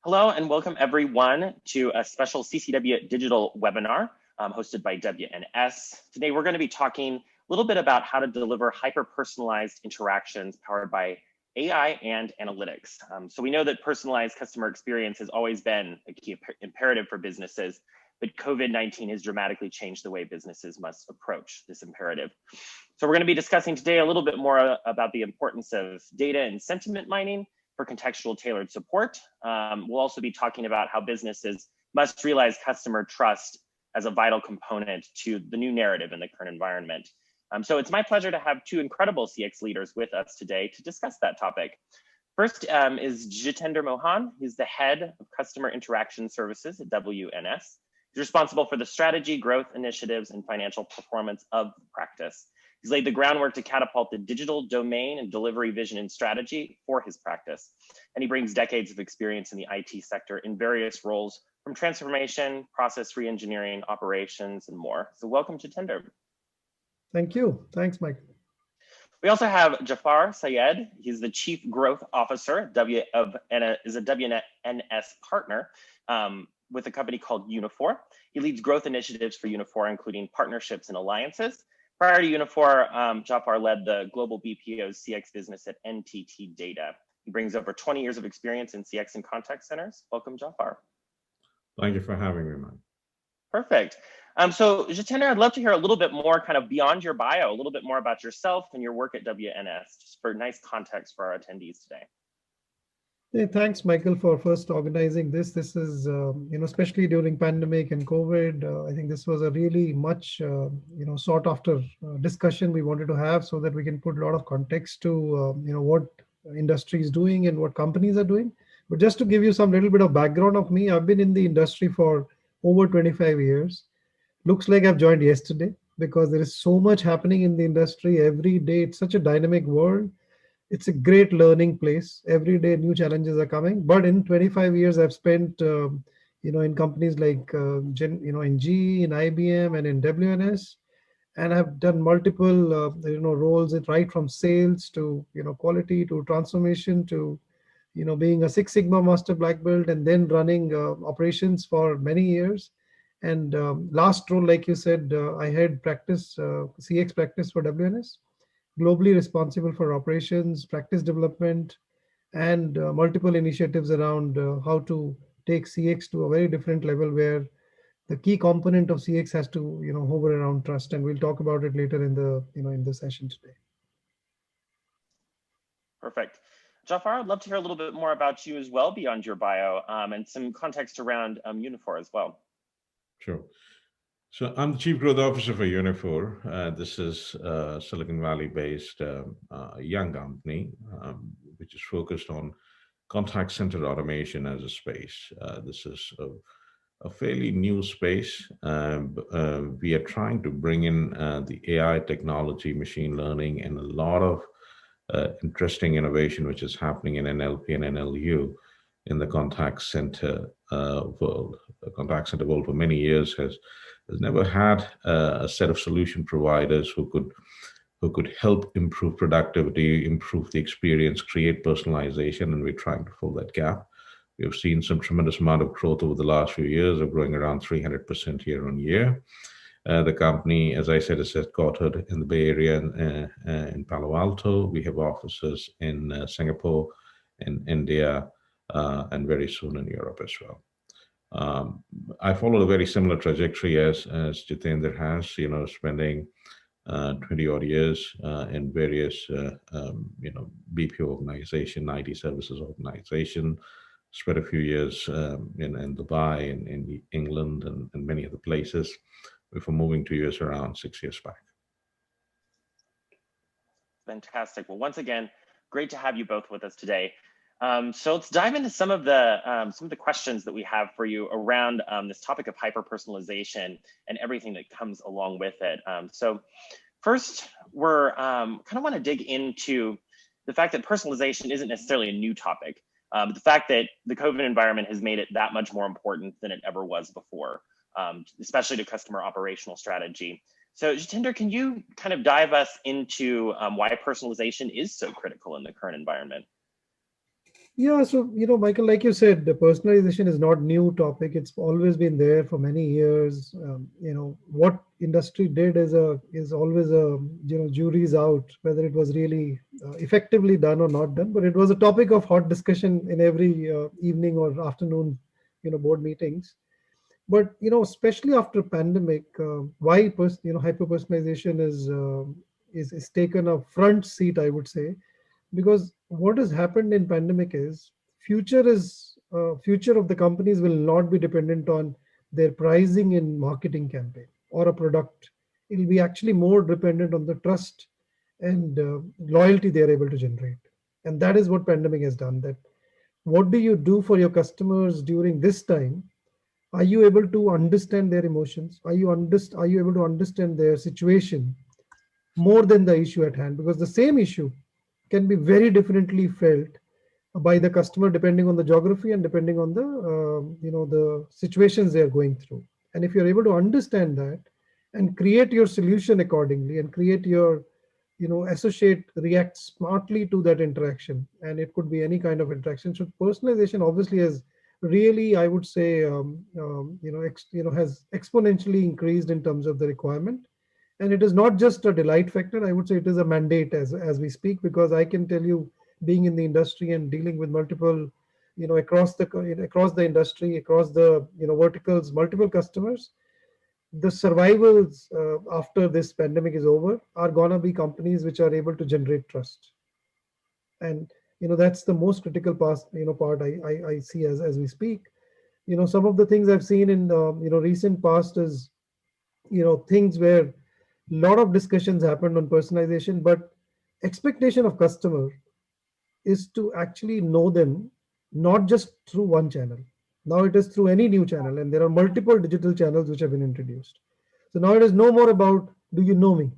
Hello and welcome everyone to a special CCW Digital webinar hosted by WNS. Today we're going to be talking a little bit about how to deliver hyper-personalized interactions powered by AI and analytics. So we know that personalized customer experience has always been a key imperative for businesses, but COVID-19 has dramatically changed the way businesses must approach this imperative. So we're going to be discussing today a little bit more about the importance of data and sentiment mining for contextual tailored support. We'll also be talking about how businesses must realize customer trust as a vital component to the new narrative in the current environment. So it's my pleasure to have two incredible CX leaders with us today to discuss that topic. First is Jitender Mohan. He's the head of customer interaction services at WNS. He's responsible for the strategy, growth initiatives, and financial performance of the practice. He's laid the groundwork to catapult the digital domain and delivery vision and strategy for his practice. And he brings decades of experience in the IT sector in various roles from transformation, process reengineering, operations, and more. So welcome to Jitender. Thank you. Thanks, Mike. We also have Jafar Syed. He's the Chief Growth Officer is a WNS partner with a company called Uniphore. He leads growth initiatives for Uniphore, including partnerships and alliances. Prior to Uniphore, Jafar led the global BPO's CX business at NTT Data. He brings over 20 years of experience in CX and contact centers. Welcome, Jafar. Thank you for having me, man. Perfect. So Jitender, I'd love to hear a little bit more kind of beyond your bio, a little bit more about yourself and your work at WNS, just for nice context for our attendees today. Hey, thanks, Michael, for first organizing this. This is, especially during pandemic and COVID, I think this was a really much, sought after discussion we wanted to have so that we can put a lot of context to, what industry is doing and what companies are doing. But just to give you some little bit of background of me, I've been in the industry for over 25 years. Looks like I've joined yesterday because there is so much happening in the industry every day. It's such a dynamic world. It's a great learning place. Every day new challenges are coming. But in 25 years, I've spent, in companies like, in GE, in IBM, and in WNS, and I've done multiple, roles, right from sales to, quality to transformation to, being a Six Sigma Master Black Belt and then running operations for many years. And last role, like you said, I had practice, CX practice for WNS. Globally responsible for operations, practice development, and multiple initiatives around how to take CX to a very different level where the key component of CX has to, hover around trust. And we'll talk about it later in the, in the session today. Perfect. Jafar, I'd love to hear a little bit more about you as well beyond your bio and some context around Uniphore as well. Sure. So I'm the Chief Growth Officer for Uniphore. This is a Silicon Valley-based young company, which is focused on contact center automation as a space. This is a fairly new space. We are trying to bring in the AI technology, machine learning, and a lot of interesting innovation, which is happening in NLP and NLU in the contact center world. The contact center world for many years has never had a set of solution providers who could help improve productivity, improve the experience, create personalization, and we're trying to fill that gap. We have seen some tremendous amount of growth over the last few years of growing around 300% year on year. The company, as I said, is headquartered in the Bay Area in Palo Alto. We have offices in Singapore, in India, and very soon in Europe as well. I followed a very similar trajectory as Jitender has, spending 20 odd years in various, BPO organization, IT services organization, spent a few years in Dubai, in England, and many other places before moving to US around 6 years back. Fantastic. Well, once again, great to have you both with us today. So let's dive into some of the questions that we have for you around this topic of hyper-personalization and everything that comes along with it. So first, we're kind of want to dig into the fact that personalization isn't necessarily a new topic, but the fact that the COVID environment has made it that much more important than it ever was before, especially to customer operational strategy. So Jitender, can you kind of dive us into why personalization is so critical in the current environment? Yeah, so Michael, like you said, the personalization is not new topic. It's always been there for many years. What industry did is always a jury's out whether it was really effectively done or not done. But it was a topic of hot discussion in every evening or afternoon, board meetings. But especially after pandemic, why hyper personalization is taken a front seat, I would say, because what has happened in pandemic is future of the companies will not be dependent on their pricing in marketing campaign or a product. It will be actually more dependent on the trust and loyalty they are able to generate. And that is what pandemic has done. That what do you do for your customers during this time? Are you able to understand their emotions? Are you able to understand their situation more than the issue at hand? Because the same issue can be very differently felt by the customer depending on the geography and depending on the the situations they are going through. And if you're able to understand that and create your solution accordingly and create your associate react smartly to that interaction, and it could be any kind of interaction. So personalization obviously has really, I would say, has exponentially increased in terms of the requirement. And it is not just a delight factor, I would say it is a mandate as we speak, because I can tell you, being in the industry and dealing with multiple across the industry, across the verticals, multiple customers, the survivals after this pandemic is over are gonna be companies which are able to generate trust. And that's the most critical part I see as we speak. Some of the things I've seen in recent past is things where a lot of discussions happened on personalization, but expectation of customer is to actually know them not just through one channel. Now it is through any new channel, and there are multiple digital channels which have been introduced. So now it is no more about do you know me?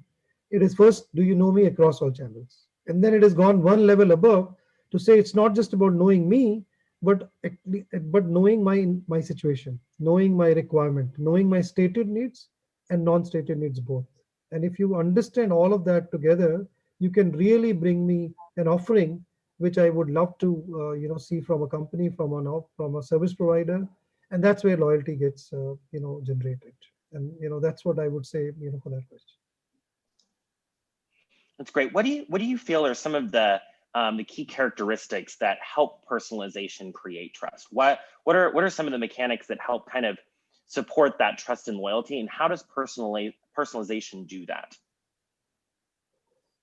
It is first, do you know me across all channels? And then it has gone one level above to say it's not just about knowing me, but knowing my situation, knowing my requirement, knowing my stated needs and non-stated needs both. And if you understand all of that together, you can really bring me an offering which I would love to see from a company, from a service provider, and that's where loyalty gets generated. And that's what I would say for that question. That's great. What do you feel are some of the key characteristics that help personalization create trust? What are some of the mechanics that help kind of support that trust and loyalty, and how does personalization do that?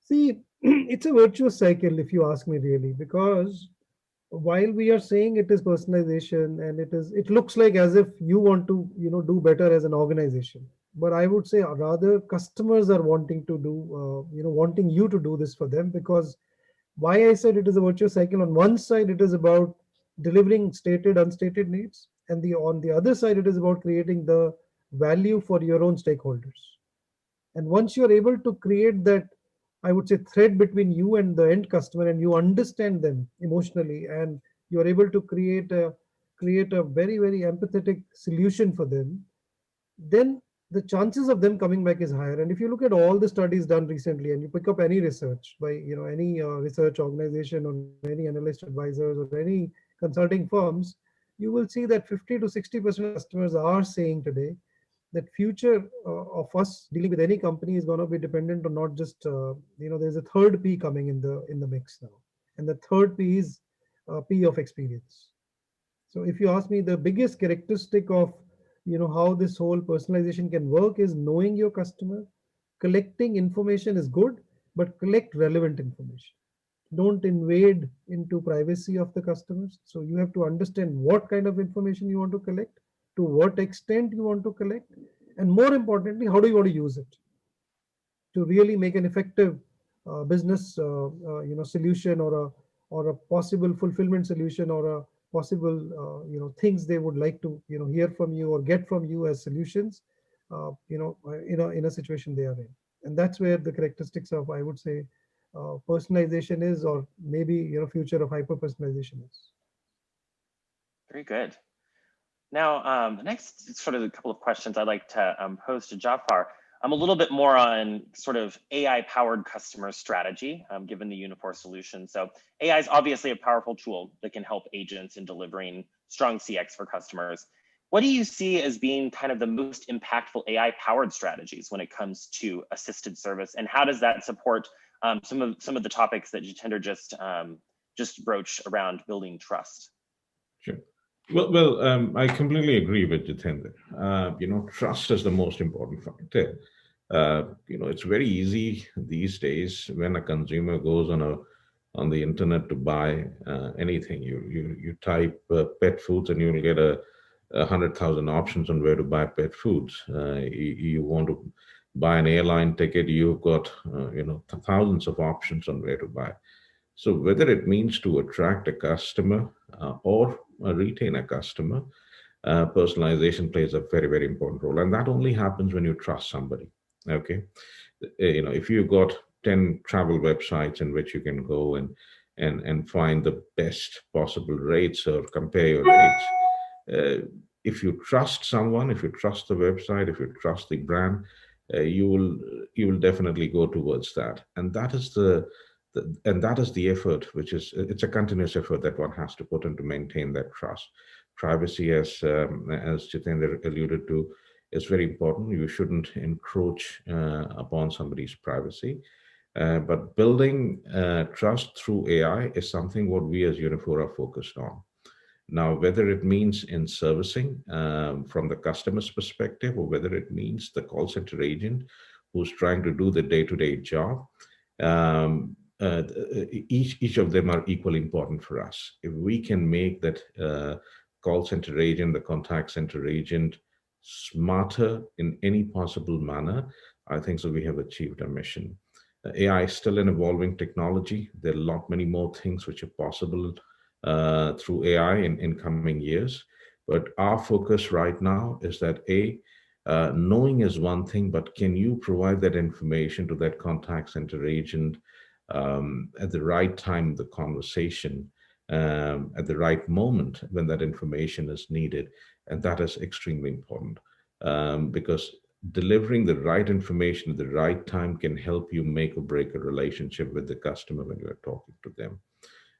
See, it's a virtuous cycle if you ask me, really, because while we are saying it is personalization, and it looks like as if you want to do better as an organization, but I would say rather customers are wanting to do wanting you to do this for them. Because why I said it is a virtuous cycle: on one side it is about delivering stated unstated needs, and on the other side it is about creating the value for your own stakeholders. And once you're able to create that, I would say, thread between you and the end customer, and you understand them emotionally, and you're able to create a very, very empathetic solution for them, then the chances of them coming back is higher. And if you look at all the studies done recently, and you pick up any research by any research organization or any analyst advisors or any consulting firms, you will see that 50 to 60% of customers are saying today that future of us dealing with any company is going to be dependent on not just there's a third P coming in the mix now, and the third P is P of experience. So if you ask me, the biggest characteristic of how this whole personalization can work is knowing your customer. Collecting information is good, but collect relevant information. Don't invade into privacy of the customers. So you have to understand what kind of information you want to collect, to what extent you want to collect, and more importantly, how do you want to use it to really make an effective business solution, or a possible fulfillment solution, or a possible things they would like to hear from you or get from you as solutions in a situation they are in. And that's where the characteristics of, I would say, personalization is, or maybe future of hyper personalization is. Very good. Now, the next sort of a couple of questions I'd like to pose to Jafar. I'm a little bit more on sort of AI-powered customer strategy, given the Uniphore solution. So AI is obviously a powerful tool that can help agents in delivering strong CX for customers. What do you see as being kind of the most impactful AI-powered strategies when it comes to assisted service, and how does that support some of the topics that Jitender just broached around building trust? Sure. Well, I completely agree with Jitender. Trust is the most important factor. It's very easy these days when a consumer goes on the internet to buy anything. You type pet foods and you'll get 100,000 options on where to buy pet foods. You want to buy an airline ticket, you've got thousands of options on where to buy. So whether it means to attract a customer or retain a customer, personalization plays a very, very important role. And that only happens when you trust somebody. Okay. If you've got 10 travel websites in which you can go and find the best possible rates or compare your rates, if you trust someone, if you trust the website, if you trust the brand, you will definitely go towards that. And that is the effort, it's a continuous effort that one has to put in to maintain that trust. Privacy, as Jitender alluded to, is very important. You shouldn't encroach upon somebody's privacy. But building trust through AI is something what we as Uniphore are focused on. Now, whether it means in servicing from the customer's perspective, or whether it means the call center agent who's trying to do the day-to-day job, each of them are equally important for us. If we can make that call center agent, the contact center agent, smarter in any possible manner, I think so we have achieved our mission. AI is still an evolving technology. There are a lot many more things which are possible through AI in coming years. But our focus right now is that knowing is one thing, but can you provide that information to that contact center agent at the right time of the conversation, at the right moment when that information is needed? And that is extremely important because delivering the right information at the right time can help you make or break a relationship with the customer when you are talking to them.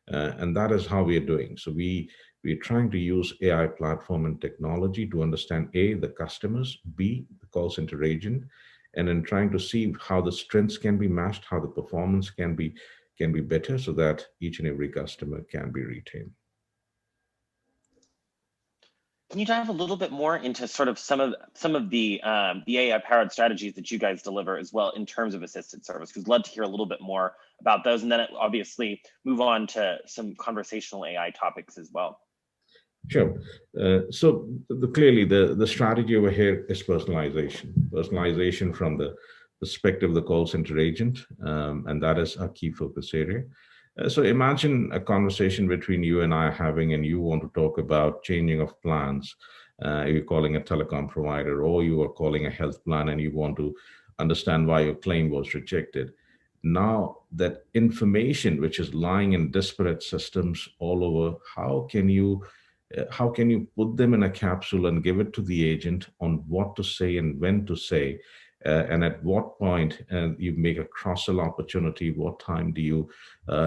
And that is how we are doing. So we're trying to use AI platform and technology to understand A, the customers, B, the call center agent, and then trying to see how the strengths can be matched, how the performance can be better so that each and every customer can be retained. Can you dive a little bit more into sort of some of the AI-powered strategies that you guys deliver as well in terms of assisted service? Because I'd love to hear a little bit more about those, and then obviously move on to some conversational AI topics as well. Sure. So clearly the strategy over here is personalization from the perspective of the call center agent, and that is our key focus area. So imagine a conversation between you and I having, and you want to talk about changing of plans. You're calling a telecom provider, or you are calling a health plan and you want to understand why your claim was rejected. Now that information, which is lying in disparate systems all over, how can you put them in a capsule and give it to the agent on what to say and when to say? And at what point you make a cross-sell opportunity? What time do you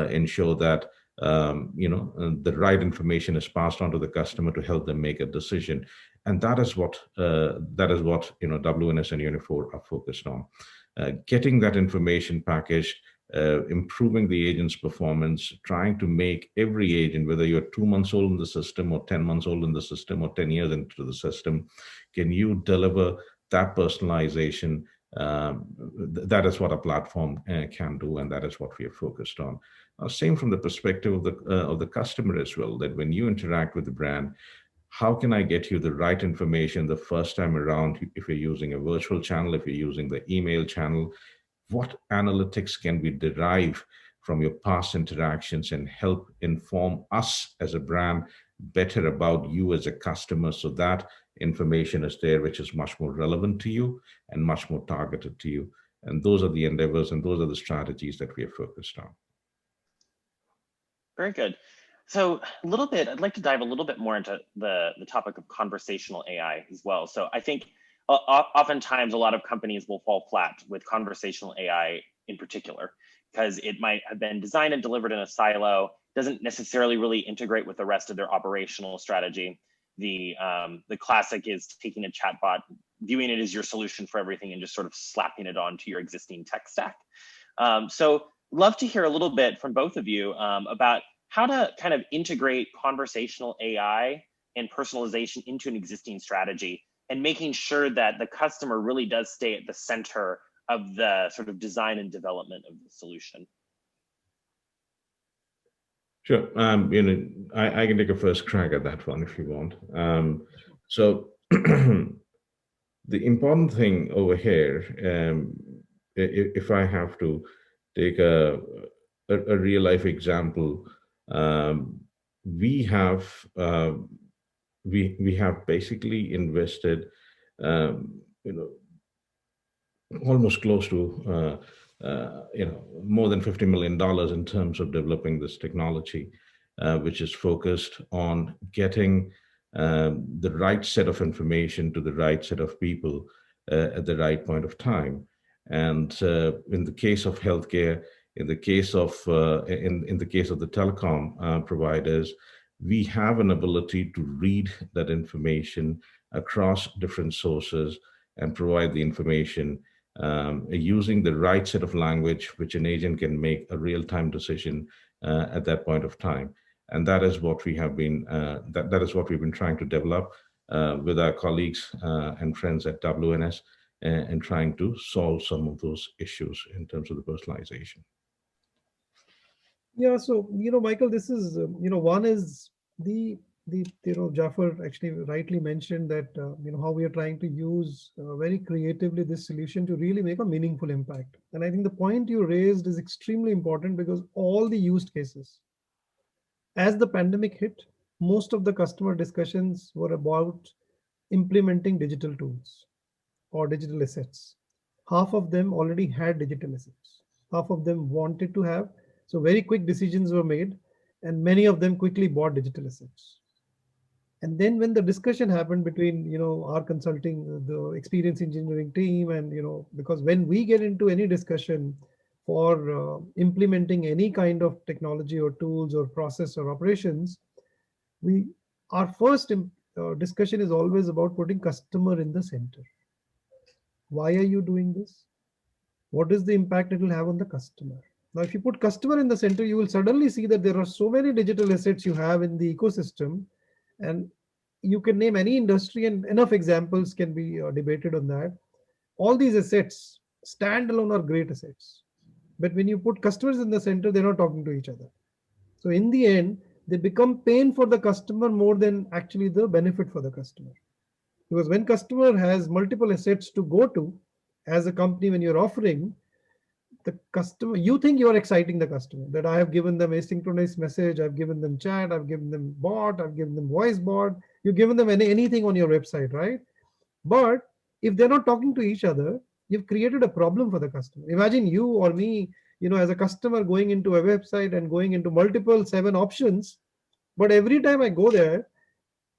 ensure that the right information is passed on to the customer to help them make a decision? And that is what WNS and Uniphore are focused on. Getting that information packaged, improving the agent's performance, trying to make every agent, whether you're 2 months old in the system or 10 months old in the system or 10 years into the system, can you deliver that personalization? That is what a platform can do, and that is what we are focused on. Same from the perspective of the customer as well, that when you interact with the brand, how can I get you the right information the first time around? If you're using a virtual channel, if you're using the email channel, what analytics can we derive from your past interactions and help inform us as a brand better about you as a customer, so that information is there which is much more relevant to you and much more targeted to you? And those are the endeavors and those are the strategies that we are focused on. Very good. So I'd like to dive a little bit more into the topic of conversational AI as well. So I think oftentimes a lot of companies will fall flat with conversational AI in particular, because it might have been designed and delivered in a silo, doesn't necessarily really integrate with the rest of their operational strategy. The classic is taking a chatbot, viewing it as your solution for everything, and just sort of slapping it onto your existing tech stack. So love to hear a little bit from both of you about how to kind of integrate conversational AI and personalization into an existing strategy, and making sure that the customer really does stay at the center of the sort of design and development of the solution. Sure. I can take a first crack at that one if you want. So the important thing over here, if I have to take a real life example, we have basically invested, almost close to more than $50 million in terms of developing this technology, which is focused on getting the right set of information to the right set of people at the right point of time. And in the case of healthcare, in the case of in the case of the telecom providers, we have an ability to read that information across different sources and provide the information using the right set of language, which an agent can make a real-time decision at that point of time. And that is what we have been, that is what we've been trying to develop with our colleagues and friends at WNS, and trying to solve some of those issues in terms of the personalization. Yeah, so, Michael, this is, one is the Jafar actually rightly mentioned that, how we are trying to use very creatively this solution to really make a meaningful impact. And I think the point you raised is extremely important, because all the use cases, as the pandemic hit, most of the customer discussions were about implementing digital tools or digital assets. Half of them already had digital assets. Half of them wanted to have. So very quick decisions were made, and many of them quickly bought digital assets. And then when the discussion happened between, our consulting, the experience engineering team, and, because when we get into any discussion for implementing any kind of technology or tools or process or operations, our first discussion is always about putting customer in the center. Why are you doing this? What is the impact it will have on the customer? Now, if you put customer in the center, you will suddenly see that there are so many digital assets you have in the ecosystem, and you can name any industry, and enough examples can be debated on that. All these assets standalone are great assets, but when you put customers in the center, they're not talking to each other. So in the end, they become pain for the customer more than actually the benefit for the customer. Because when customer has multiple assets to go to, as a company, when you're offering, the customer, you think you are exciting the customer, that I have given them asynchronous message, I've given them chat, I've given them bot, I've given them voice bot, you've given them anything on your website, right? But if they're not talking to each other, you've created a problem for the customer. Imagine you or me, as a customer going into a website and going into multiple 7 options, but every time I go there,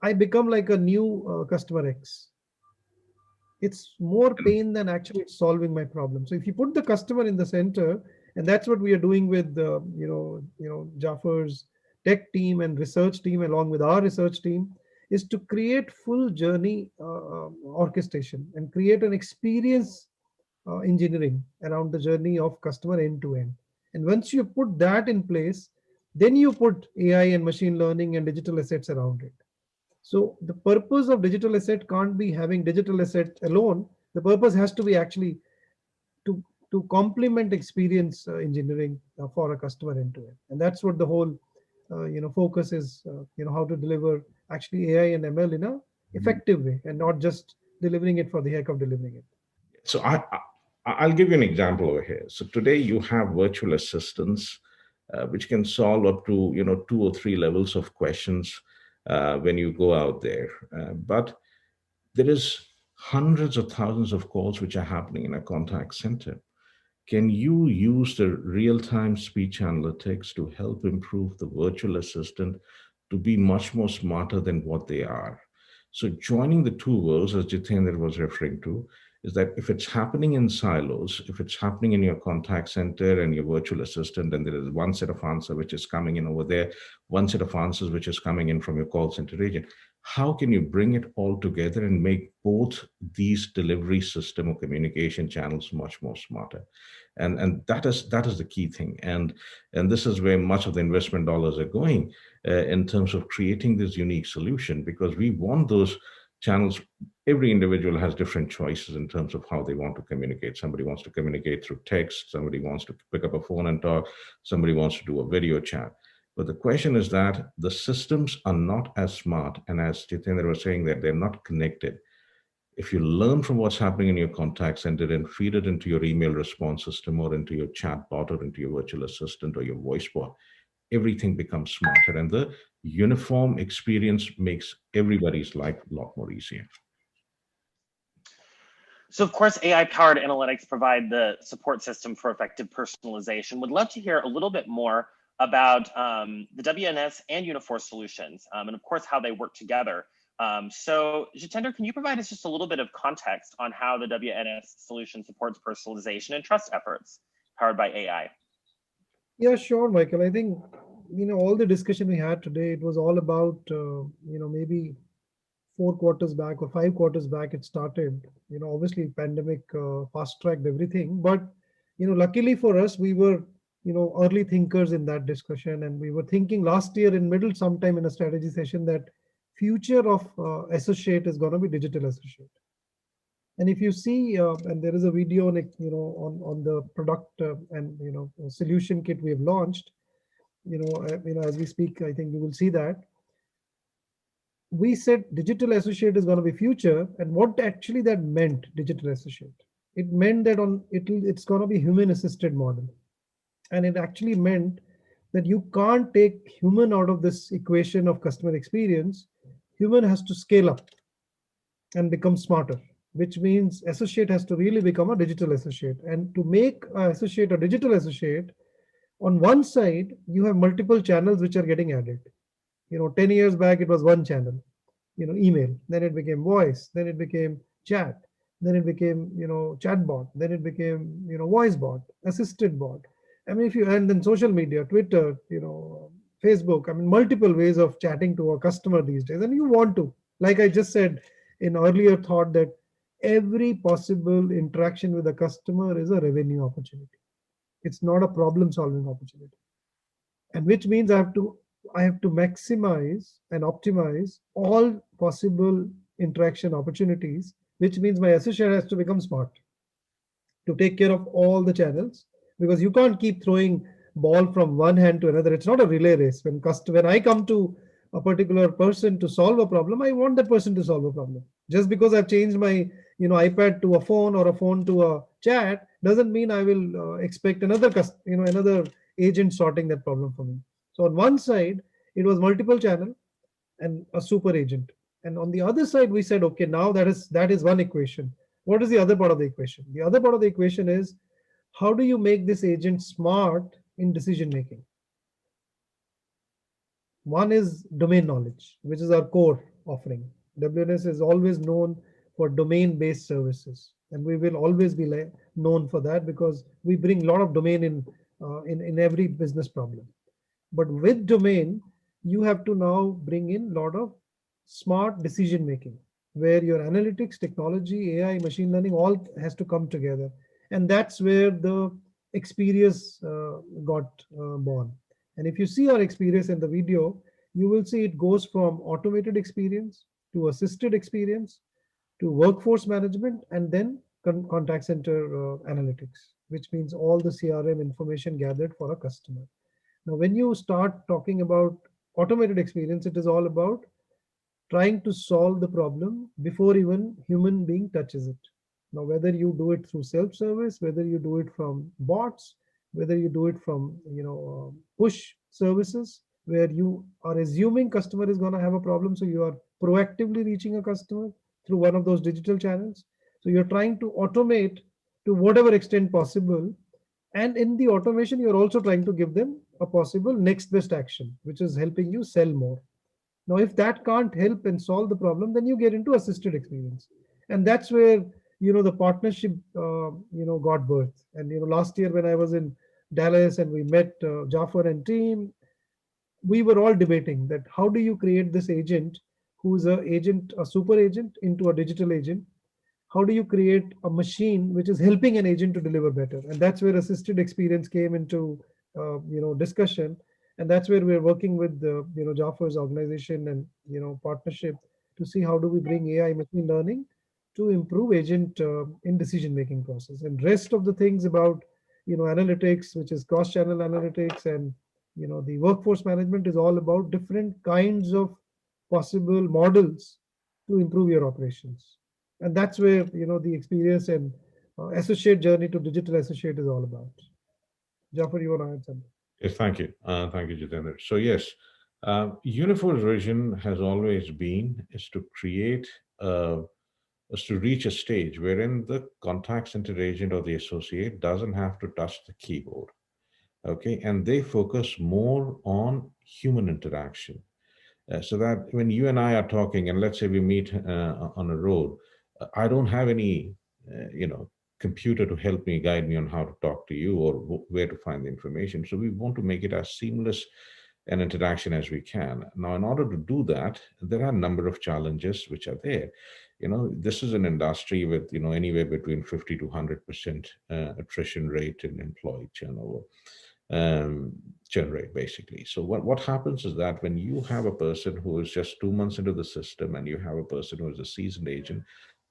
I become like a new customer X. It's more pain than actually solving my problem. So if you put the customer in the center, and that's what we are doing with Jafar's tech team and research team, along with our research team, is to create full journey orchestration and create an experience engineering around the journey of customer end to end. And once you put that in place, then you put AI and machine learning and digital assets around it. So the purpose of digital asset can't be having digital asset alone. The purpose has to be actually to complement experience engineering for a customer end to end. And that's what the whole focus is, how to deliver actually AI and ML in a effective way, and not just delivering it for the heck of delivering it. So I'll give you an example over here. So today you have virtual assistants which can solve up to 2 or 3 levels of questions when you go out there. But there is hundreds of thousands of calls which are happening in a contact center. Can you use the real-time speech analytics to help improve the virtual assistant to be much more smarter than what they are? So joining the two worlds, as Jitender was referring to, is that if it's happening in silos, if it's happening in your contact center and your virtual assistant, and there is one set of answer which is coming in over there, one set of answers which is coming in from your call center agent, how can you bring it all together and make both these delivery system or communication channels much more smarter? And that is the key thing. And this is where much of the investment dollars are going in terms of creating this unique solution, because we want those channels. Every individual has different choices in terms of how they want to communicate. Somebody wants to communicate through text, somebody wants to pick up a phone and talk, somebody wants to do a video chat. But the question is that the systems are not as smart, and as Jitender was saying, that they're not connected. If you learn from what's happening in your contact center and feed it into your email response system or into your chat bot or into your virtual assistant or your voice bot, everything becomes smarter, and the uniform experience makes everybody's life a lot more easier. So of course, AI-powered analytics provide the support system for effective personalization. Would love to hear a little bit more about the WNS and Uniphore solutions, and of course, how they work together. So Jitender, can you provide us just a little bit of context on how the WNS solution supports personalization and trust efforts powered by AI? Yeah, sure, Michael. I think, all the discussion we had today, it was all about, maybe 4 quarters back or 5 quarters back, it started. Obviously pandemic fast-tracked everything. But, luckily for us, we were, early thinkers in that discussion. And we were thinking last year in middle sometime in a strategy session that future of associate is going to be digital associate. And if you see, and there is a video on it, on the product and solution kit we have launched, as we speak, I think you will see that we said digital associate is going to be future. And what actually that meant, digital associate, it meant that it's going to be human assisted model, and it actually meant that you can't take human out of this equation of customer experience. Human has to scale up and become smarter, which means associate has to really become a digital associate. And to make an associate a digital associate, on one side, you have multiple channels which are getting added. 10 years back, it was one channel, email, then it became voice, then it became chat, then it became, chat bot, then it became, voice bot, assisted bot. I mean, and then social media, Twitter, Facebook, I mean, multiple ways of chatting to a customer these days. And you want to, like I just said in earlier thought, that every possible interaction with a customer is a revenue opportunity. It's not a problem solving opportunity. And which means I have to maximize and optimize all possible interaction opportunities, which means my associate has to become smart to take care of all the channels, because you can't keep throwing ball from one hand to another. It's not a relay race. When I come to a particular person to solve a problem, I want that person to solve a problem. Just because I've changed my iPad to a phone or a phone to a chat doesn't mean I will expect another agent sorting that problem for me. So on one side, it was multiple channel and a super agent. And on the other side, we said, okay, now that is one equation. What is the other part of the equation? The other part of the equation is, how do you make this agent smart in decision making? One is domain knowledge, which is our core offering. WNS is always known for domain-based services, and we will always be known for that, because we bring a lot of domain in every business problem. But with domain, you have to now bring in a lot of smart decision making, where your analytics, technology, AI, machine learning, all has to come together. And that's where the experience got born. And if you see our experience in the video, you will see it goes from automated experience to assisted experience to workforce management, and then contact center analytics, which means all the CRM information gathered for a customer. Now, when you start talking about automated experience, it is all about trying to solve the problem before even human being touches it. Now, whether you do it through self-service, whether you do it from bots, whether you do it from push services, where you are assuming customer is going to have a problem, so you are proactively reaching a customer through one of those digital channels. So you're trying to automate to whatever extent possible. And in the automation, you're also trying to give them a possible next best action, which is helping you sell more. Now, if that can't help and solve the problem, then you get into assisted experience. And that's where, the partnership, got birth. And, last year when I was in Dallas and we met Jafar and team, we were all debating that how do you create this agent who's a super agent into a digital agent? How do you create a machine which is helping an agent to deliver better? And that's where assisted experience came into discussion. And that's where we're working with Jafar's organization and partnership to see how do we bring AI machine learning to improve agent in decision making process. And rest of the things about analytics, which is cross channel analytics, and the workforce management, is all about different kinds of possible models to improve your operations. And that's where the experience and associate journey to digital associate is all about. Jafar, you want to add something? Yes, thank you. Thank you, Jitender. So yes, Uniphore's vision has always been uh, is to reach a stage wherein the contact center agent or the associate doesn't have to touch the keyboard. Okay, and they focus more on human interaction. So that when you and I are talking, and let's say we meet on a road, I don't have any, computer to help me guide me on how to talk to you or where to find the information. So we want to make it as seamless an interaction as we can. Now, in order to do that, there are a number of challenges which are there. This is an industry with anywhere between 50 to 100% attrition rate in employee turnover. um, Generate basically. So what happens is that when you have a person who is just 2 months into the system and you have a person who is a seasoned agent,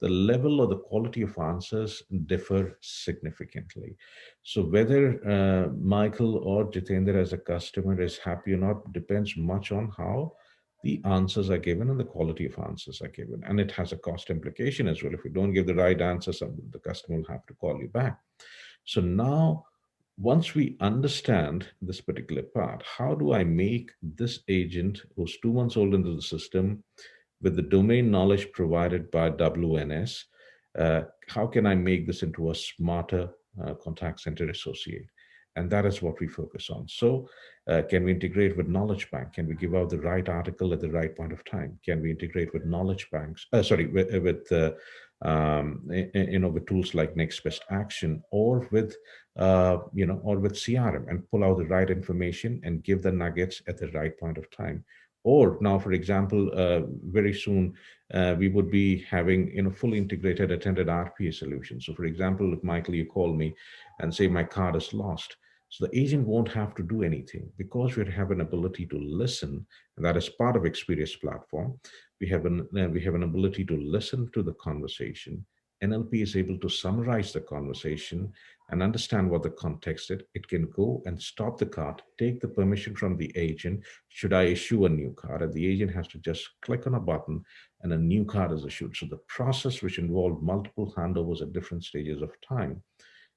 the level or the quality of answers differ significantly. So whether Michael or Jitender as a customer is happy or not depends much on how the answers are given and the quality of answers are given. And it has a cost implication as well. If you don't give the right answer, the customer will have to call you back. So now, once we understand this particular part, how do I make this agent who's 2 months old into the system with the domain knowledge provided by WNS, how can I make this into a smarter contact center associate? And that is what we focus on. So, can we integrate with knowledge bank? Can we give out the right article at the right point of time? Can we integrate with knowledge banks? With tools like next best action, or with CRM, and pull out the right information and give the nuggets at the right point of time. Or now, for example, very soon we would be having fully integrated attended RPA solution. So, for example, if Michael, you call me and say my card is lost, so the agent won't have to do anything because we have an ability to listen, and that is part of Experience platform. We have an ability to listen to the conversation. NLP is able to summarize the conversation and understand what the context is. It can go and stop the card, take the permission from the agent. Should I issue a new card? And the agent has to just click on a button and a new card is issued. So the process, which involved multiple handovers at different stages of time,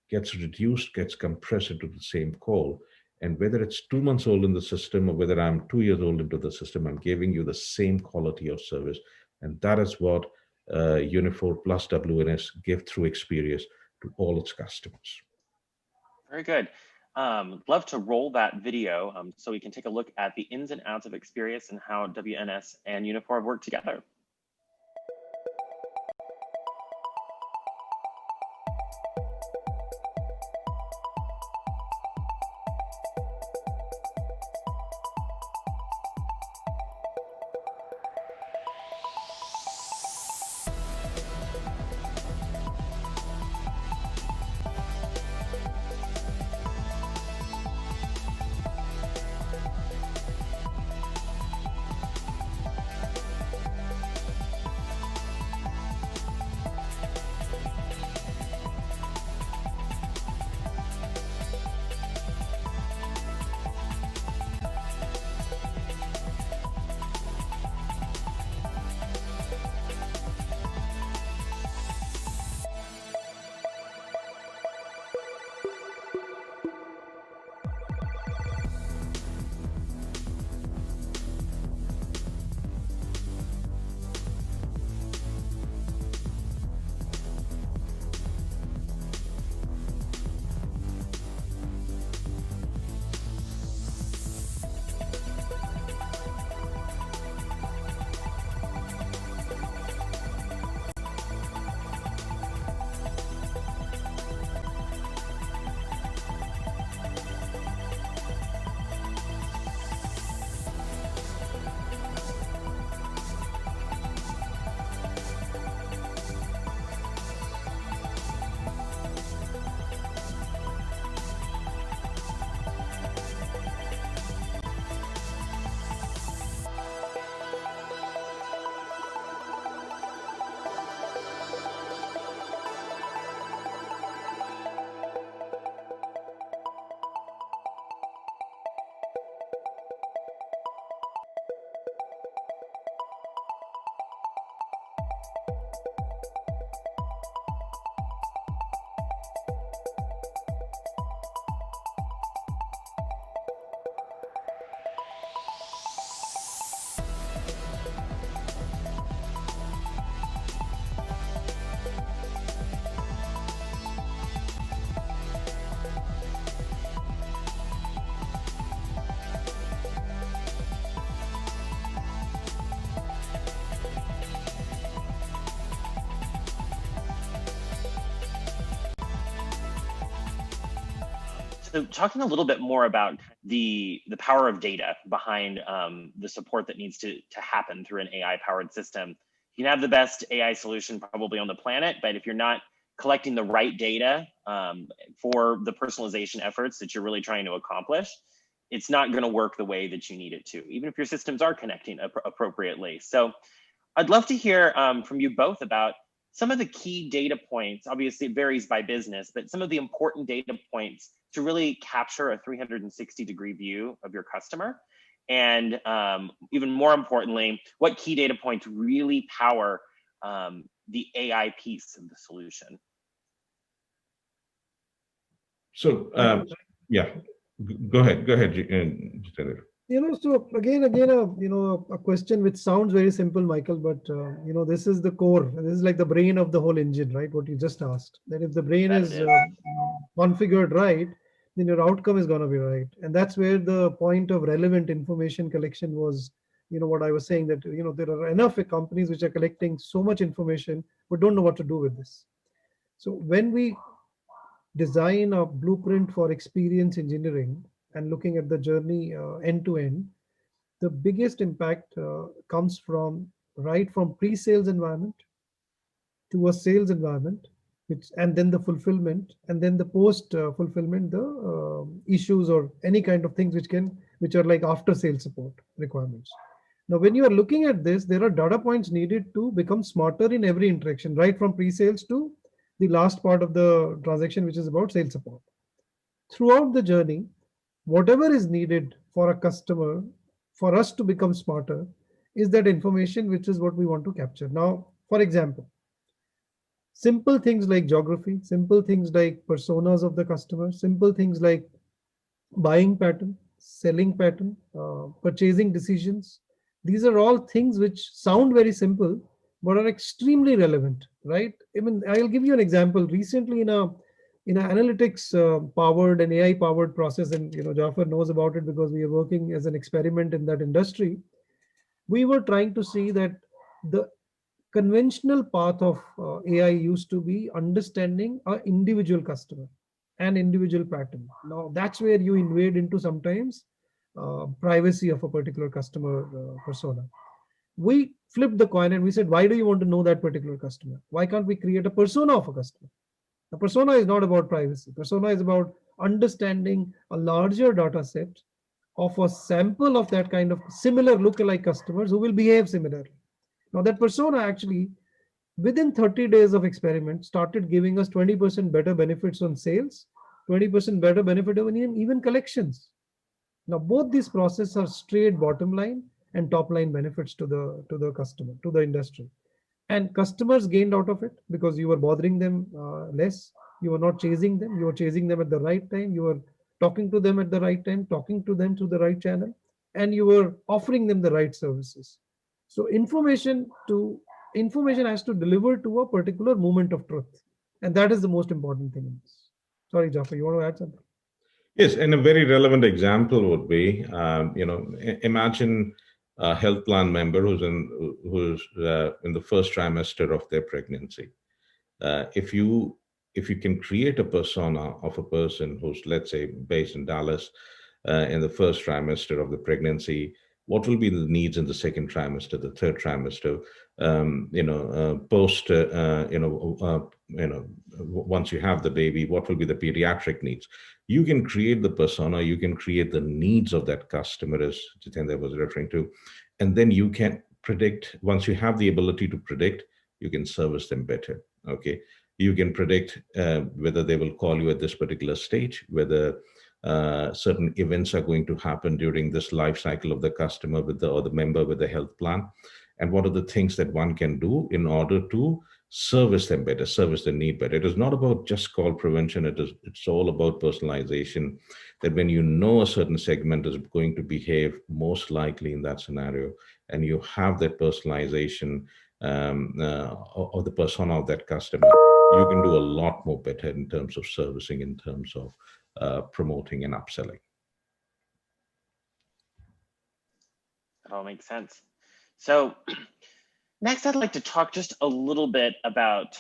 gets reduced, gets compressed into the same call. And whether it's 2 months old in the system or whether I'm 2 years old into the system, I'm giving you the same quality of service. And that is what Uniphore plus WNS give through Experience to all its customers. Very good. Love to roll that video so we can take a look at the ins and outs of Experience and how WNS and Uniphore work together. So talking a little bit more about the power of data behind the support that needs to happen through an AI-powered system. You can have the best AI solution probably on the planet, but if you're not collecting the right data for the personalization efforts that you're really trying to accomplish, it's not going to work the way that you need it to, even if your systems are connecting appropriately. So I'd love to hear from you both about some of the key data points. Obviously it varies by business, but some of the important data points to really capture a 360-degree view of your customer. And even more importantly, what key data points really power the AI piece of the solution? So yeah, go ahead, Jitender. So again, a question which sounds very simple, Michael, but this is the core. This is like the brain of the whole engine, right? What you just asked. That if the brain is configured right, then your outcome is going to be right, and that's where the point of relevant information collection was. What I was saying, that there are enough companies which are collecting so much information but don't know what to do with this. So when we design a blueprint for experience engineering and looking at the journey end to end, the biggest impact comes from right from pre-sales environment to a sales environment, and then the fulfillment, and then the post fulfillment, the issues or any kind of things which are like after sales support requirements. Now, when you are looking at this, there are data points needed to become smarter in every interaction, right from pre-sales to the last part of the transaction, which is about sales support. Throughout the journey, whatever is needed for a customer, for us to become smarter, is that information, which is what we want to capture. Now, for example, simple things like geography, simple things like personas of the customer, simple things like buying pattern, selling pattern, purchasing decisions. These are all things which sound very simple, but are extremely relevant, right? I mean, I'll give you an example. Recently, in an analytics powered and AI powered process, and Jafar knows about it because we are working as an experiment in that industry. We were trying to see that the conventional path of AI used to be understanding an individual customer and individual pattern. Now that's where you invade into sometimes privacy of a particular customer persona. We flipped the coin and we said, why do you want to know that particular customer? Why can't we create a persona of a customer? The persona is not about privacy. Persona is about understanding a larger data set of a sample of that kind of similar lookalike customers who will behave similarly. Now that persona actually, within 30 days of experiment, started giving us 20% better benefits on sales, 20% better benefit on even collections. Now both these processes are straight bottom line and top line benefits to the customer, to the industry. And customers gained out of it because you were bothering them less. You were not chasing them. You were chasing them at the right time. You were talking to them at the right time, talking to them through the right channel, and you were offering them the right services. So information has to deliver to a particular moment of truth. And that is the most important thing in this. Sorry, Jafar, you want to add something? Yes, and a very relevant example would be, imagine a health plan member who's in the first trimester of their pregnancy. If you can create a persona of a person who's, let's say, based in Dallas in the first trimester of the pregnancy, what will be the needs in the second trimester, the third trimester, post, once you have the baby, what will be the pediatric needs? You can create the persona, you can create the needs of that customer, as Jitender was referring to, and then you can predict. Once you have the ability to predict, you can service them better. Okay, you can predict whether they will call you at this particular stage, whether certain events are going to happen during this life cycle of the customer or the member with the health plan, and what are the things that one can do in order to service them better, service the need better. It is not about just call prevention. It's all about personalization, that when you know a certain segment is going to behave most likely in that scenario, and you have that personalization of the persona of that customer, you can do a lot more better in terms of servicing, in terms of promoting and upselling. That all makes sense. So next, I'd like to talk just a little bit about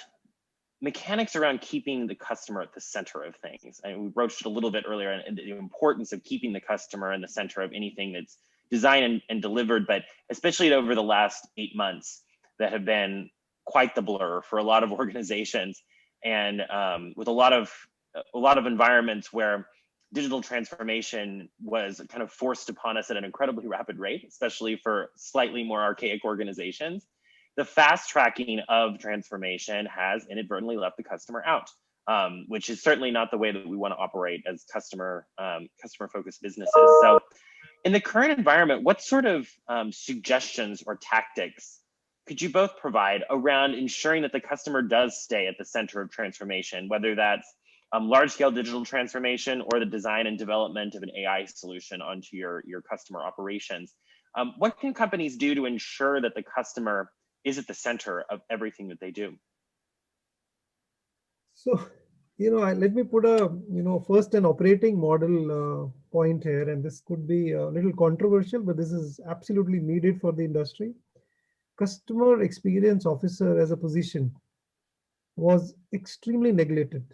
mechanics around keeping the customer at the center of things. And we broached it a little bit earlier, and the importance of keeping the customer in the center of anything that's designed and delivered, but especially over the last 8 months that have been quite the blur for a lot of organizations, and with a lot of environments where digital transformation was kind of forced upon us at an incredibly rapid rate, especially for slightly more archaic organizations. The fast tracking of transformation has inadvertently left the customer out, which is certainly not the way that we want to operate as customer focused businesses. So in the current environment, what sort of suggestions or tactics could you both provide around ensuring that the customer does stay at the center of transformation, whether that's large-scale digital transformation or the design and development of an AI solution onto your customer operations? What can companies do to ensure that the customer is at the center of everything that they do? So, let me put a, first an operating model point here, and this could be a little controversial, but this is absolutely needed for the industry. Customer experience officer as a position was extremely neglected.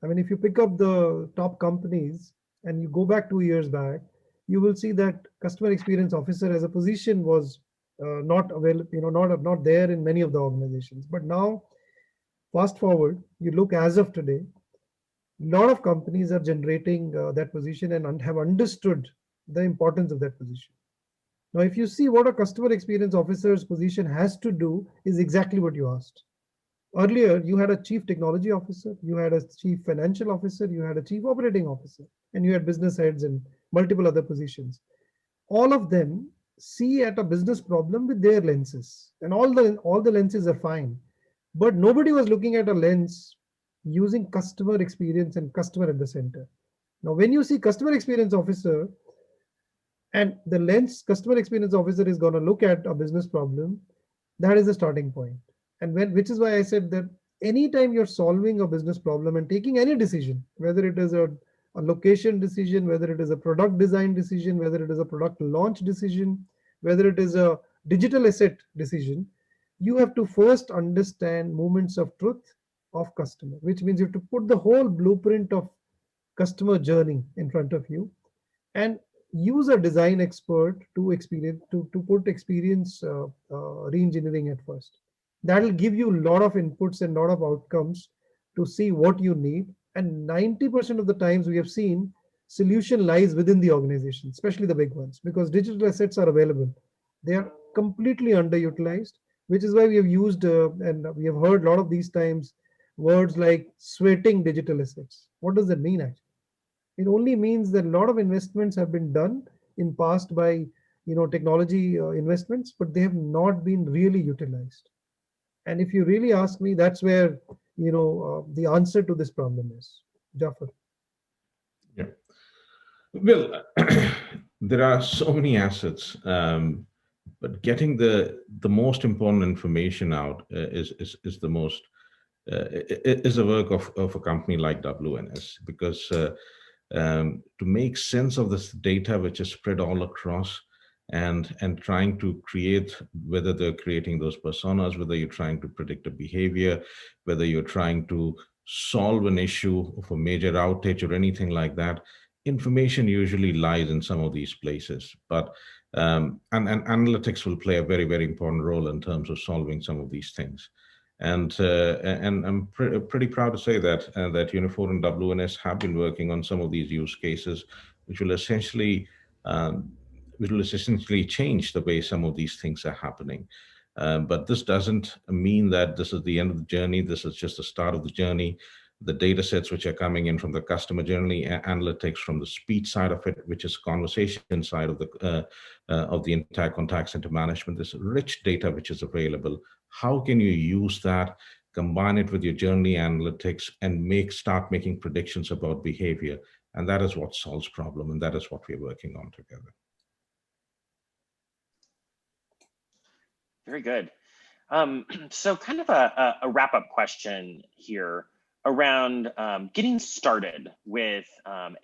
I mean, if you pick up the top companies and you go back 2 years back, you will see that customer experience officer as a position was not available, not there in many of the organizations. But now, fast forward, you look as of today, a lot of companies are generating that position and have understood the importance of that position. Now, if you see what a customer experience officer's position has to do, is exactly what you asked. Earlier, you had a chief technology officer, you had a chief financial officer, you had a chief operating officer, and you had business heads and multiple other positions. All of them see at a business problem with their lenses, and all the lenses are fine. But nobody was looking at a lens using customer experience and customer at the center. Now, when you see customer experience officer, and the lens customer experience officer is going to look at a business problem, that is the starting point. And which is why I said that anytime you're solving a business problem and taking any decision, whether it is a location decision, whether it is a product design decision, whether it is a product launch decision, whether it is a digital asset decision, you have to first understand moments of truth of customer, which means you have to put the whole blueprint of customer journey in front of you, and use a design expert to put experience re-engineering at first. That will give you a lot of inputs and a lot of outcomes to see what you need. And 90% of the times we have seen solution lies within the organization, especially the big ones, because digital assets are available. They are completely underutilized, which is why we have used and we have heard a lot of these times words like sweating digital assets. What does that mean actually? It only means that a lot of investments have been done in past by technology investments, but they have not been really utilized. And if you really ask me, that's where the answer to this problem is. Jafar. Yeah. Well, there are so many assets, but getting the most important information out is the most is the work of a company like WNS, because to make sense of this data which is spread all across, and trying to create, whether they're creating those personas, whether you're trying to predict a behavior, whether you're trying to solve an issue of a major outage or anything like that, information usually lies in some of these places. But and analytics will play a very, very important role in terms of solving some of these things. And I'm pretty proud to say that that Uniphore and WNS have been working on some of these use cases, which will essentially change the way some of these things are happening. But this doesn't mean that this is the end of the journey. This is just the start of the journey. The data sets which are coming in from the customer journey, analytics from the speech side of it, which is conversation side of the entire contact center management, this rich data which is available. How can you use that, combine it with your journey analytics, and start making predictions about behavior? And that is what solves problem, and that is what we're working on together. Very good. So kind of a wrap-up question here around getting started with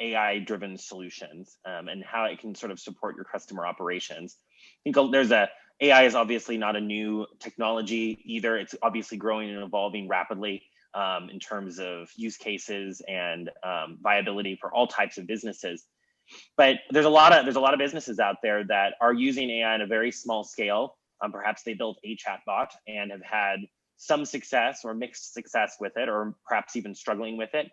AI-driven solutions and how it can sort of support your customer operations. I think AI is obviously not a new technology either. It's obviously growing and evolving rapidly. in terms of use cases and viability for all types of businesses. But there's a lot of businesses out there that are using AI on a very small scale. Perhaps they built a chatbot and have had some success or mixed success with it, or perhaps even struggling with it.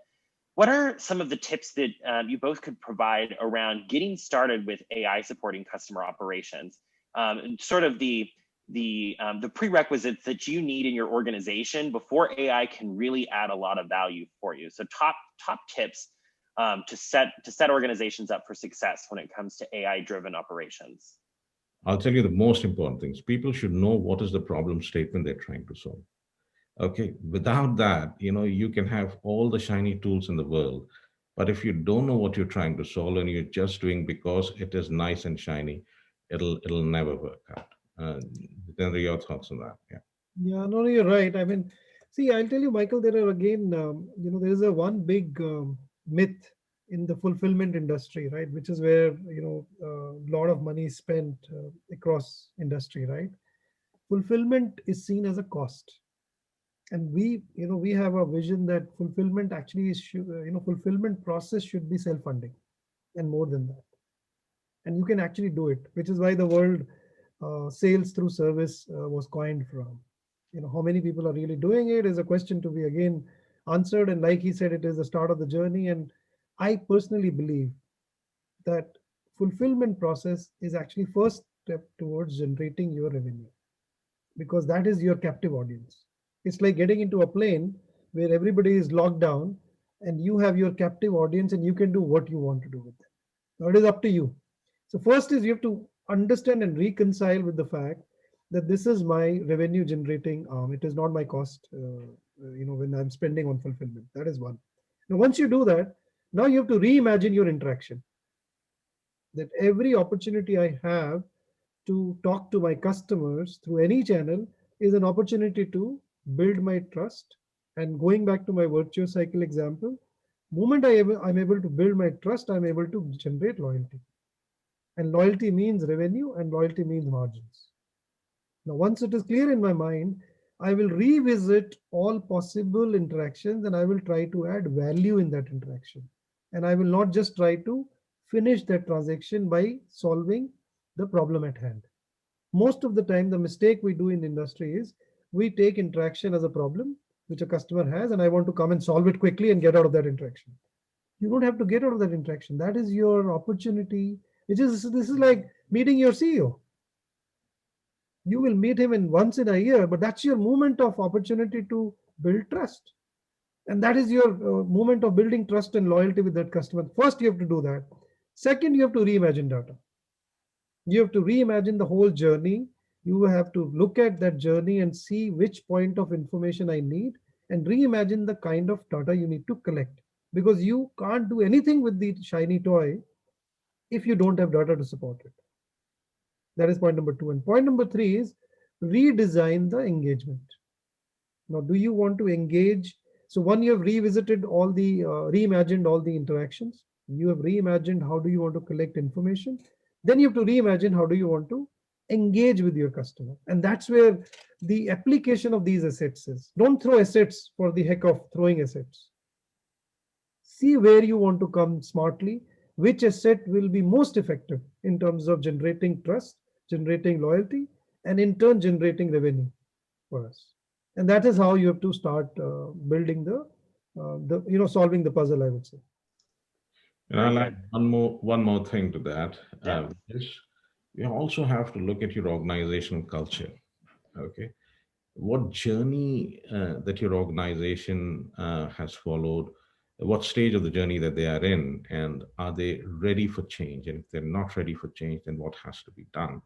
What are some of the tips that you both could provide around getting started with AI supporting customer operations? And sort of the prerequisites that you need in your organization before AI can really add a lot of value for you. So top tips to set organizations up for success when it comes to AI-driven operations. I'll tell you the most important things. People should know what is the problem statement they're trying to solve. Okay, without that, you can have all the shiny tools in the world, but if you don't know what you're trying to solve and you're just doing because it is nice and shiny, it'll never work out. Jitender, your thoughts on that? Yeah. Yeah, no, you're right. I mean, see, I'll tell you, Michael, there are again, there is a one big myth in the fulfillment industry, right? Which is where, a lot of money is spent across industry, right? Fulfillment is seen as a cost. And we have a vision that fulfillment actually is, fulfillment process should be self-funding and more than that. And you can actually do it, which is why the word sales through service was coined from. How many people are really doing it is a question to be again answered. And like he said, it is the start of the journey. And I personally believe that fulfillment process is actually first step towards generating your revenue, because that is your captive audience. It's like getting into a plane where everybody is locked down and you have your captive audience and you can do what you want to do with them. Now it is up to you. So first is you have to understand and reconcile with the fact that this is my revenue generating arm. It is not my cost, when I'm spending on fulfillment. That is one. Now, once you do that, now you have to reimagine your interaction. That every opportunity I have to talk to my customers through any channel is an opportunity to build my trust. And going back to my virtuous cycle example, moment I'm able to build my trust, I'm able to generate loyalty. And loyalty means revenue and loyalty means margins. Now, once it is clear in my mind, I will revisit all possible interactions and I will try to add value in that interaction. And I will not just try to finish that transaction by solving the problem at hand. Most of the time, the mistake we do in industry is we take interaction as a problem which a customer has, and I want to come and solve it quickly and get out of that interaction. You don't have to get out of that interaction. That is your opportunity. This is like meeting your CEO. You will meet him in once in a year, but that's your moment of opportunity to build trust. And that is your moment of building trust and loyalty with that customer. First, you have to do that. Second, you have to reimagine data. You have to reimagine the whole journey. You have to look at that journey and see which point of information I need and reimagine the kind of data you need to collect. Because you can't do anything with the shiny toy if you don't have data to support it. That is point number two. And point number three is redesign the engagement. Now, do you want to engage? So one, you have reimagined all the interactions. You have reimagined how do you want to collect information. Then you have to reimagine how do you want to engage with your customer. And that's where the application of these assets is. Don't throw assets for the heck of throwing assets. See where you want to come smartly, which asset will be most effective in terms of generating trust, generating loyalty, and in turn generating revenue for us. And that is how you have to start building solving the puzzle, I would say. And I'll add one more thing to that. Yeah. You also have to look at your organizational culture. Okay, what journey that your organization has followed, what stage of the journey that they are in, and are they ready for change? And if they're not ready for change, then what has to be done?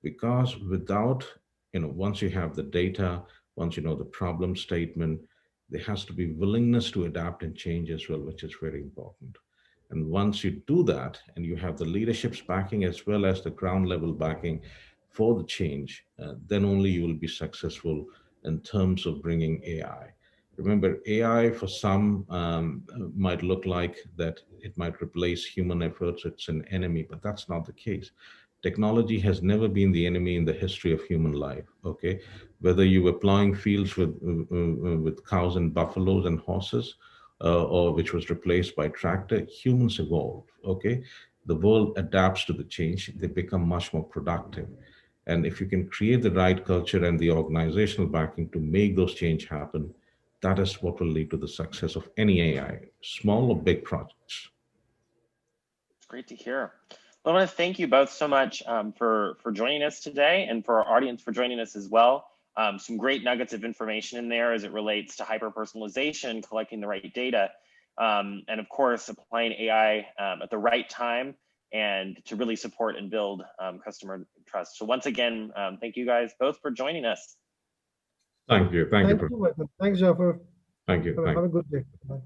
Because without, once you have the data, once you know the problem statement, there has to be willingness to adapt and change as well, which is very important. And once you do that and you have the leadership's backing as well as the ground level backing for the change, then only you will be successful in terms of bringing AI. Remember, AI for some might look like that it might replace human efforts, it's an enemy, but that's not the case. Technology has never been the enemy in the history of human life. Okay, whether you were plowing fields with cows and buffaloes and horses, or which was replaced by tractor, humans evolved. Okay, the world adapts to the change. They become much more productive. And if you can create the right culture and the organizational backing to make those change happen, that is what will lead to the success of any AI, small or big projects. It's great to hear. Well, I want to thank you both so much for joining us today, and for our audience for joining us as well. Some great nuggets of information in there as it relates to hyper-personalization, collecting the right data, and of course, applying AI at the right time and to really support and build customer trust. So once again, thank you guys both for joining us. Thank you. Thank you. Michael. Thanks, Jafar. Thank you. Have a good day. Bye.